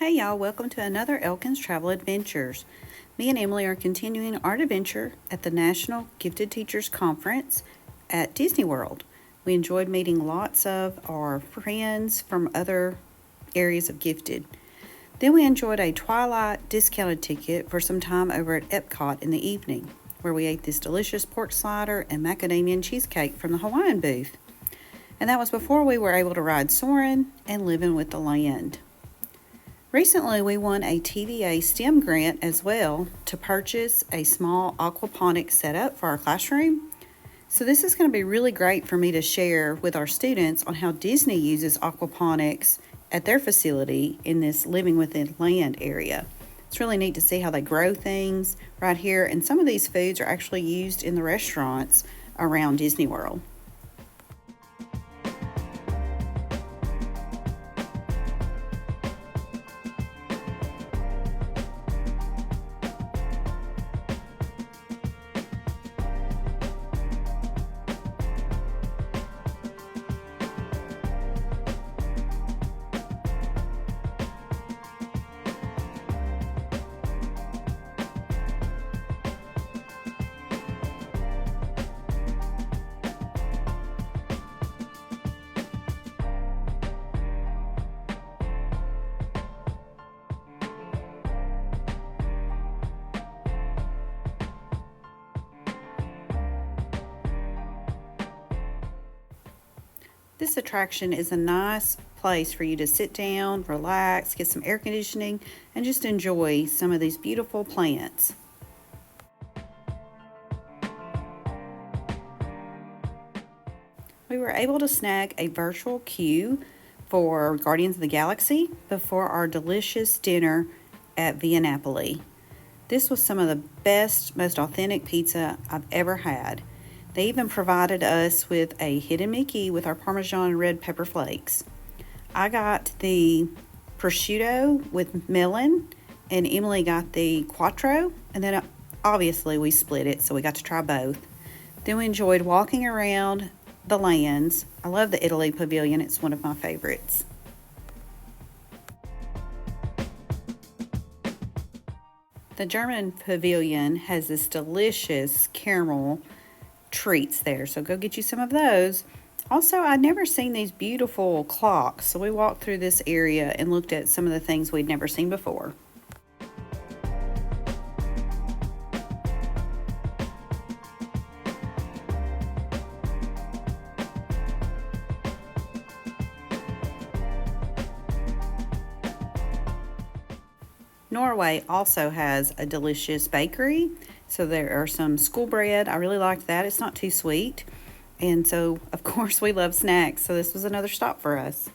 Hey y'all, welcome to another Elkins Travel Adventures. Me and Emily are continuing our adventure at the National Gifted Teachers Conference at Disney World. We enjoyed meeting lots of our friends from other areas of gifted. Then we enjoyed a twilight discounted ticket for some time over at EPCOT in the evening, where we ate this delicious pork slider and macadamia cheesecake from the Hawaiian booth. And that was before we were able to ride Soarin' and Living with the Land. Recently, we won a TVA STEM grant as well to purchase a small aquaponics setup for our classroom. So this is going to be really great for me to share with our students on how Disney uses aquaponics at their facility in this Living Within Land area. It's really neat to see how they grow things right here, and some of these foods are actually used in the restaurants around Disney World. This attraction is a nice place for you to sit down, relax, get some air conditioning, and just enjoy some of these beautiful plants. We were able to snag a virtual queue for Guardians of the Galaxy before our delicious dinner at Via Napoli. This was some of the best, most authentic pizza I've ever had. They even provided us with a hidden Mickey with our Parmesan and red pepper flakes. I got the prosciutto with melon, and Emily got the quattro, and then obviously we split it, so we got to try both. Then we enjoyed walking around the lands. I love the Italy Pavilion, it's one of my favorites. The German Pavilion has this delicious caramel treats there, so go get you some of those. Also, I'd never seen these beautiful clocks, so we walked through this area and looked at some of the things we'd never seen before. Norway also has a delicious bakery. So there are some school bread. I really liked that. It's not too sweet. And so, of course, we love snacks. So this was another stop for us.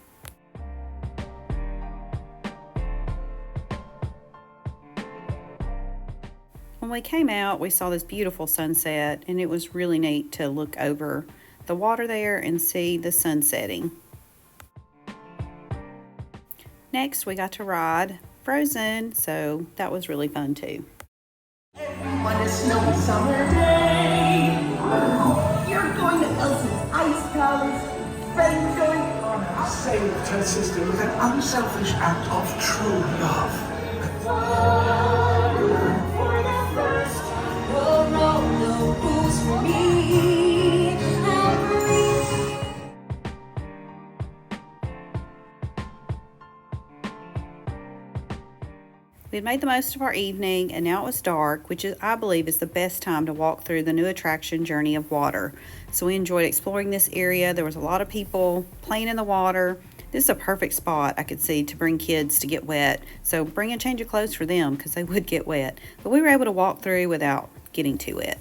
When we came out, we saw this beautiful sunset, and it was really neat to look over the water there and see the sun setting. Next, we got to ride Frozen, so that was really fun too. On a snowy summer day, you're going to Elsa's Ice Palace, friends going on a Saved her sister with an unselfish act of true love. for the first, we'll know the rules for me. We had made the most of our evening, and now it was dark, which I believe is the best time to walk through the new attraction Journey of Water. So we enjoyed exploring this area. There was a lot of people playing in the water. This is a perfect spot I could see to bring kids to get wet. So bring a change of clothes for them because they would get wet. But we were able to walk through without getting too wet.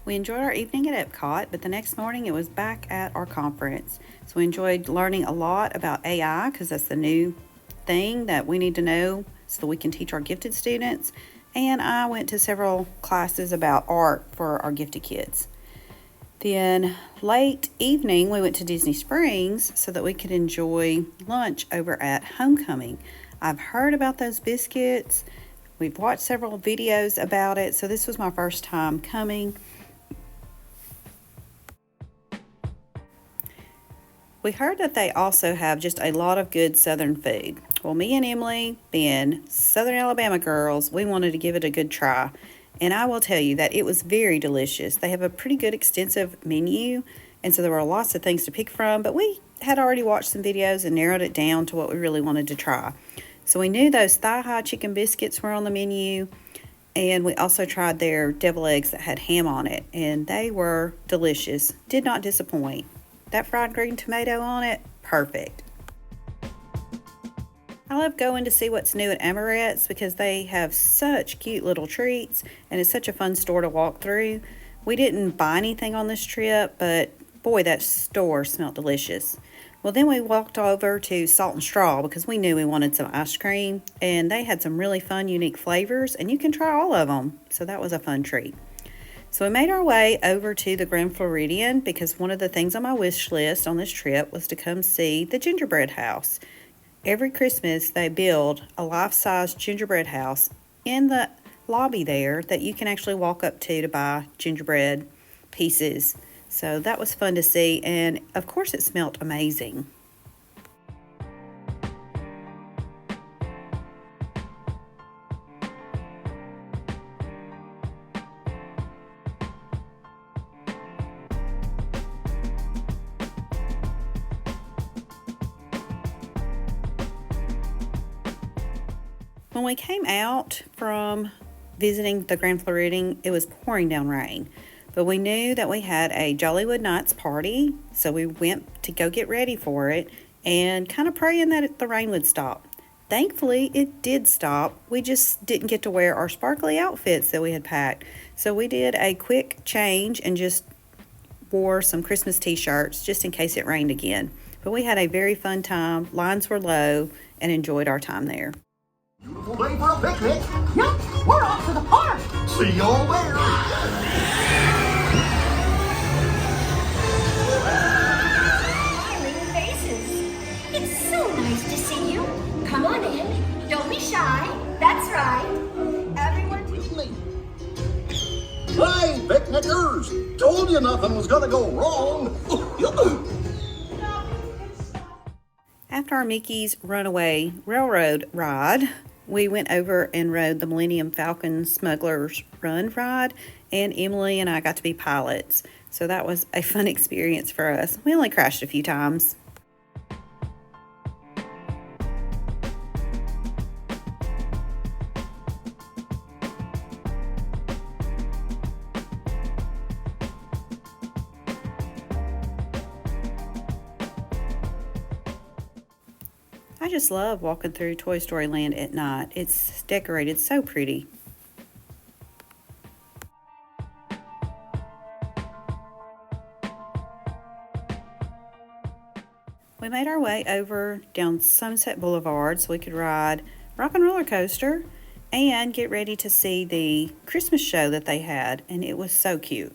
We enjoyed our evening at Epcot, but the next morning it was back at our conference. So we enjoyed learning a lot about AI because that's the new thing that we need to know so that we can teach our gifted students. And I went to several classes about art for our gifted kids. Then late evening, we went to Disney Springs so that we could enjoy lunch over at Homecoming. I've heard about those biscuits. We've watched several videos about it, so this was my first time coming. We heard that they also have just a lot of good Southern food. Well, me and Emily, being Southern Alabama girls, we wanted to give it a good try. And I will tell you that it was very delicious. They have a pretty good extensive menu, and so there were lots of things to pick from, but we had already watched some videos and narrowed it down to what we really wanted to try. So we knew those thigh-high chicken biscuits were on the menu, and we also tried their deviled eggs that had ham on it, and they were delicious. Did not disappoint. That fried green tomato on it, perfect. I love going to see what's new at Amorette's because they have such cute little treats and it's such a fun store to walk through. We didn't buy anything on this trip, but boy, that store smelled delicious. Well, then we walked over to Salt and Straw because we knew we wanted some ice cream, and they had some really fun, unique flavors, and you can try all of them. So that was a fun treat. So we made our way over to the Grand Floridian because one of the things on my wish list on this trip was to come see the gingerbread house. Every Christmas they build a life-size gingerbread house in the lobby there that you can actually walk up to buy gingerbread pieces. So that was fun to see, and of course it smelled amazing. When we came out from visiting the Grand Floridian, it was pouring down rain. But we knew that we had a Jollywood Nights party, so we went to go get ready for it and kind of praying that the rain would stop. Thankfully, it did stop. We just didn't get to wear our sparkly outfits that we had packed. So we did a quick change and just wore some Christmas t-shirts just in case it rained again. But we had a very fun time. Lines were low and enjoyed our time there. Beautiful day for a picnic. Yup, we're off to the park. See y'all there. Smiling faces. It's so nice to see you. Come on in. Don't be shy. That's right. Everyone. Hey, picnickers! Told you nothing was gonna go wrong. After our Mickey's Runaway Railroad ride, we went over and rode the Millennium Falcon Smuggler's Run ride, and Emily and I got to be pilots. So that was a fun experience for us. We only crashed a few times. I just love walking through Toy Story Land at night. It's decorated so pretty. We made our way over down Sunset Boulevard so we could ride Rock and Roller Coaster and get ready to see the Christmas show that they had, and it was so cute.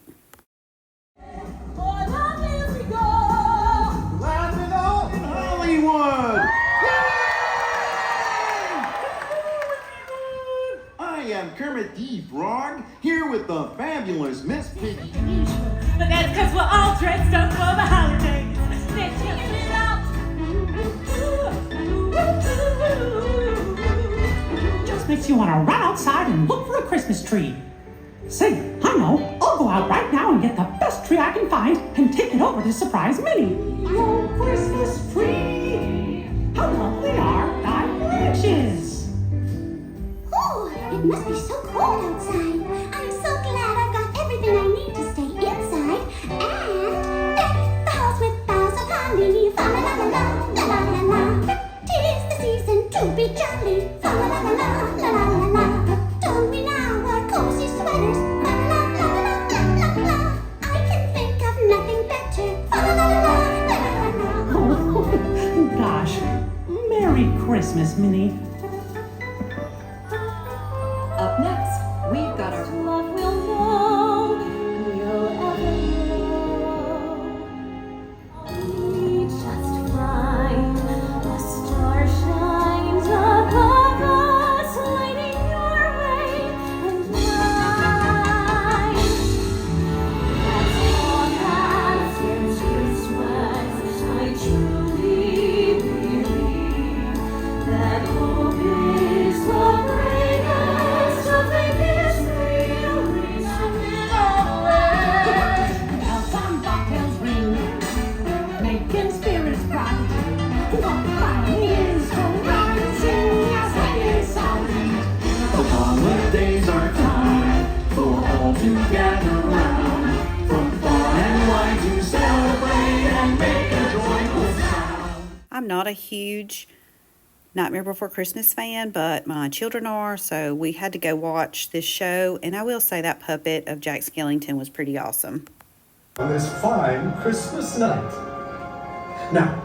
Hollywood! I am Kermit the Frog, here with the fabulous Miss Piggy. But that's because we're all dressed up for the holidays. They're checking it out. Just makes you want to run outside and look for a Christmas tree. Say, I know, I'll go out right now and get the best tree I can find and take it over to surprise Minnie. Your Christmas tree! How lovely are thy branches! Oh, it must be so cold outside. I'm so glad I've got everything I need to stay inside. And deck the house with boughs of holly. Fa la la la la la la la. 'Tis the season to be jolly. Fa la la la la la la la la. Don't we now wear cozy sweaters? Fa la la la la la la la. Christmas, Minnie. Up next, we've got our What we'll know, we'll ever know. We just find a star shines above us, lighting your way and mine. As long as there's Christmas, I truly believe that hope is the greatest of the history. Bells on bobtails ring, making spirits bright. What fun it is to run and sing a singing song. The holidays are time for all to gather round, from far and wide to celebrate and make a joyful sound. I'm not a huge Nightmare Before Christmas fan, but my children are, so we had to go watch this show, and I will say that puppet of Jack Skellington was pretty awesome. On this fine Christmas night. Now,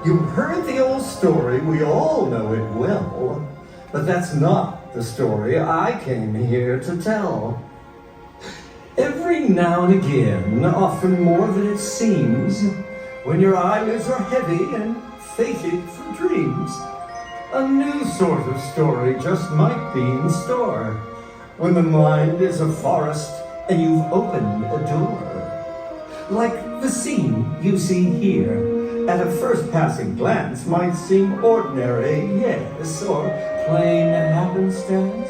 you've heard the old story, we all know it well, but that's not the story I came here to tell. Every now and again, often more than it seems, when your eyelids are heavy and fated for dreams, a new sort of story just might be in store. When the mind is a forest and you've opened a door. Like the scene you see here, at a first passing glance might seem ordinary, yes, or plain happenstance.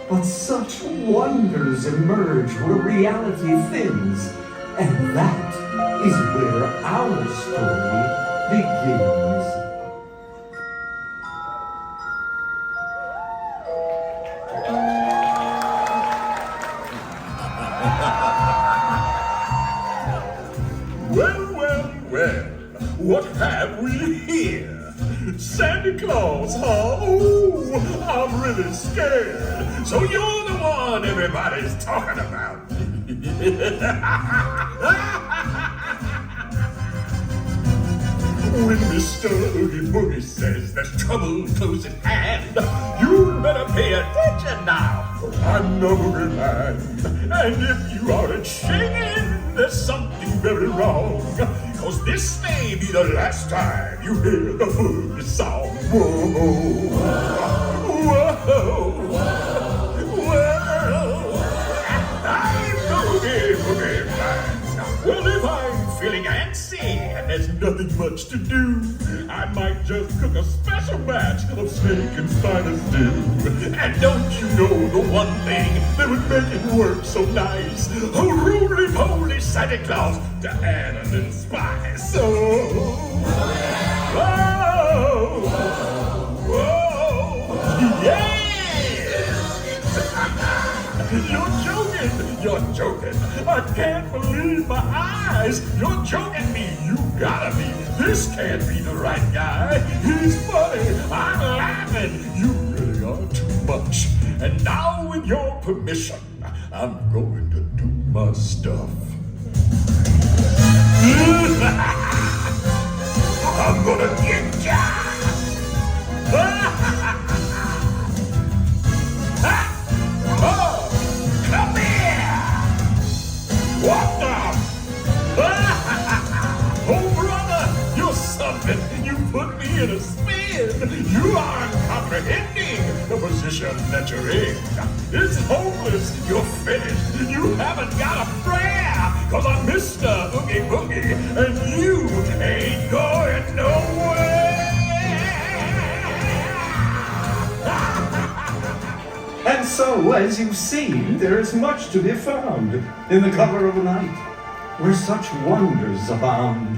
But such wonders emerge where reality thins, and that is where our story begins. Well, what have we here? Santa Claus, huh? Oh, I'm really scared. So you're the one everybody's talking about. When Mr. Oogie Boogie says there's trouble close at hand, you better pay attention now. I'm the boogeyman, and if you aren't shaking, there's something very wrong. Cause this may be the last time you hear the boogie song. Whoa, whoa, whoa. I'm the Oogie Man. Well, if I'm feeling antsy and there's nothing much to do, I might just cook a special batch of snake and spider stew. And don't you know the one thing that would make it work so nice? A roly-poly Santa Claus to add a little spice. So, whoa, whoa, yeah! You're joking. I can't believe my eyes. You're joking me. You gotta be. This can't be the right guy. He's funny. I'm laughing. You really are too much. And now, with your permission, I'm going to do my stuff. I'm gonna get ya. Oh, come here! What the? Oh, brother, you're something. You put me in a spin. You aren't comprehending the position that you're in. It's hopeless. You're finished. You haven't got a prayer. Cause I'm Mr. Oogie Boogie, and you ain't going nowhere. And so, as you've seen, there is much to be found in the cover of a night, where such wonders abound.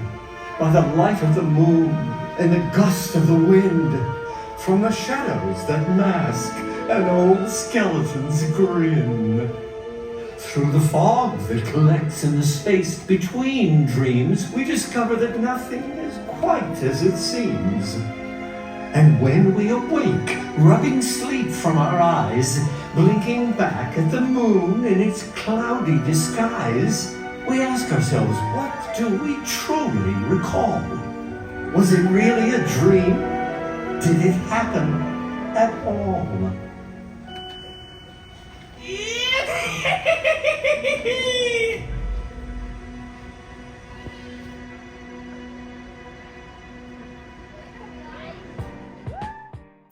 By the light of the moon and the gust of the wind, from the shadows that mask an old skeleton's grin. Through the fog that collects in the space between dreams, we discover that nothing is quite as it seems. And when we awake, rubbing sleep from our eyes, blinking back at the moon in its cloudy disguise, we ask ourselves, what do we truly recall? Was it really a dream? Did it happen at all?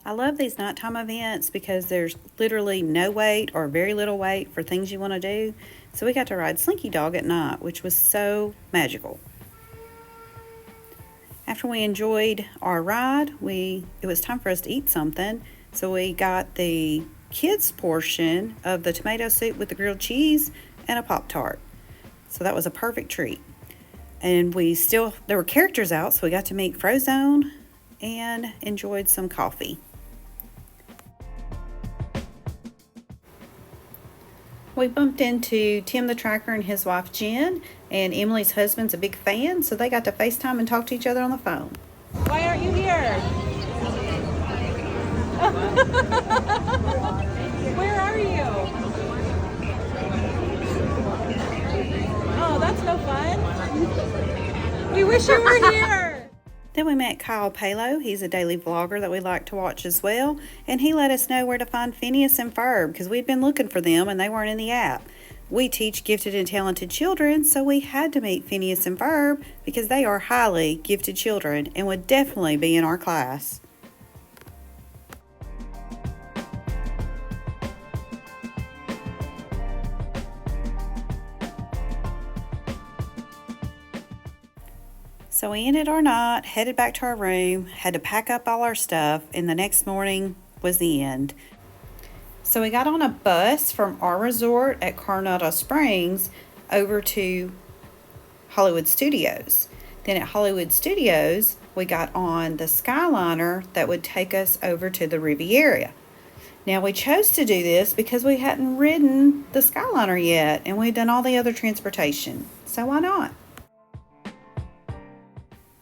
I love these nighttime events because there's literally no wait or very little wait for things you want to do. So we got to ride Slinky Dog at night, which was so magical. After we enjoyed our ride, it was time for us to eat something. So we got the kids portion of the tomato soup with the grilled cheese and a Pop-Tart. So that was a perfect treat. And there were characters out, so we got to meet Frozone and enjoyed some coffee. We bumped into Tim the Tracker and his wife Jen, and Emily's husband's a big fan, so they got to FaceTime and talk to each other on the phone. Why aren't you here? Where are you? Oh, that's no fun. We wish you were here. Then we met Kyle Palo. He's a daily vlogger that we like to watch as well, and he let us know where to find Phineas and Ferb because we'd been looking for them and they weren't in the app. We teach gifted and talented children, so we had to meet Phineas and Ferb because they are highly gifted children and would definitely be in our class. So we ended our night, headed back to our room, had to pack up all our stuff, and the next morning was the end. So we got on a bus from our resort at Coronado Springs over to Hollywood Studios. Then at Hollywood Studios, we got on the Skyliner that would take us over to the Riviera. Now we chose to do this because we hadn't ridden the Skyliner yet, and we'd done all the other transportation. So why not?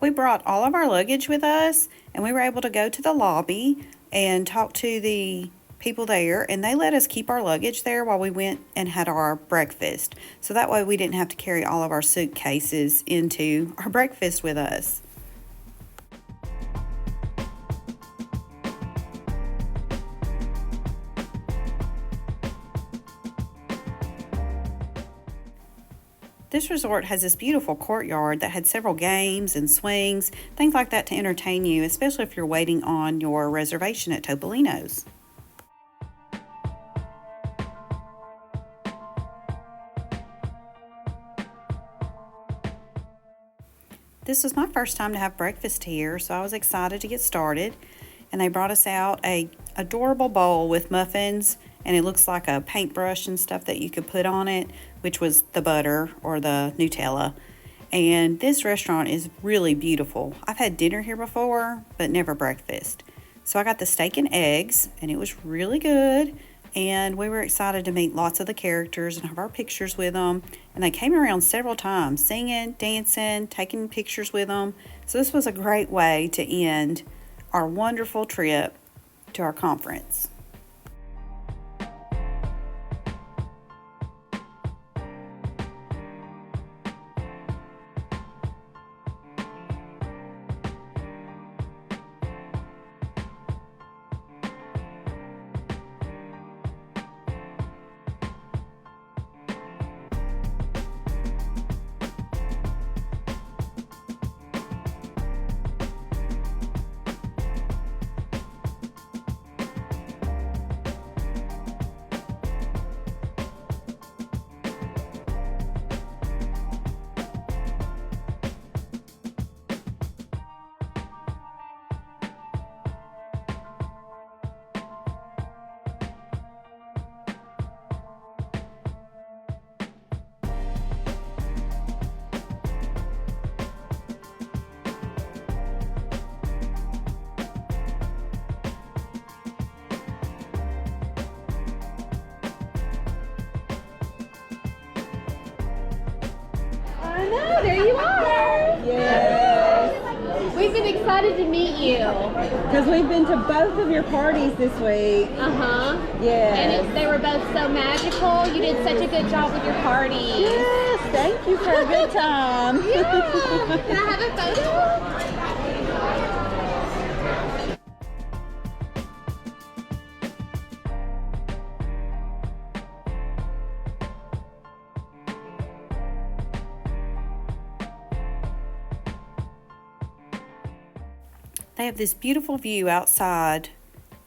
We brought all of our luggage with us, and we were able to go to the lobby and talk to the people there, and they let us keep our luggage there while we went and had our breakfast. So that way we didn't have to carry all of our suitcases into our breakfast with us. This resort has this beautiful courtyard that had several games and swings, things like that to entertain you, especially if you're waiting on your reservation at Topolino's. This was my first time to have breakfast here, so I was excited to get started. And they brought us out a adorable bowl with muffins, and it looks like a paintbrush and stuff that you could put on it, which was the butter or the Nutella. And this restaurant is really beautiful. I've had dinner here before, but never breakfast. So I got the steak and eggs, and it was really good. And we were excited to meet lots of the characters and have our pictures with them. And they came around several times, singing, dancing, taking pictures with them. So this was a great way to end our wonderful trip to our conference. I know, there you are. Yes. We've been excited to meet you. Because we've been to both of your parties this week. Uh-huh. Yeah. And they were both so magical. You did such a good job with your parties. Yes, thank you for a good time. Yeah. Can I have a photo? They have this beautiful view outside.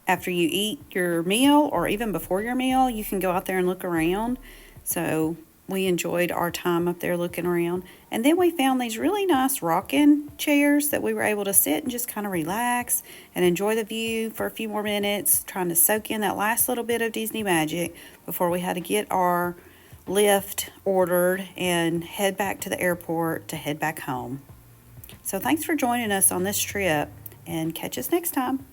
After you eat your meal or even before your meal, you can go out there and look around. So we enjoyed our time up there looking around. And then we found these really nice rocking chairs that we were able to sit and just kind of relax and enjoy the view for a few more minutes, trying to soak in that last little bit of Disney magic before we had to get our lift ordered and head back to the airport to head back home. So thanks for joining us on this trip, and catch us next time.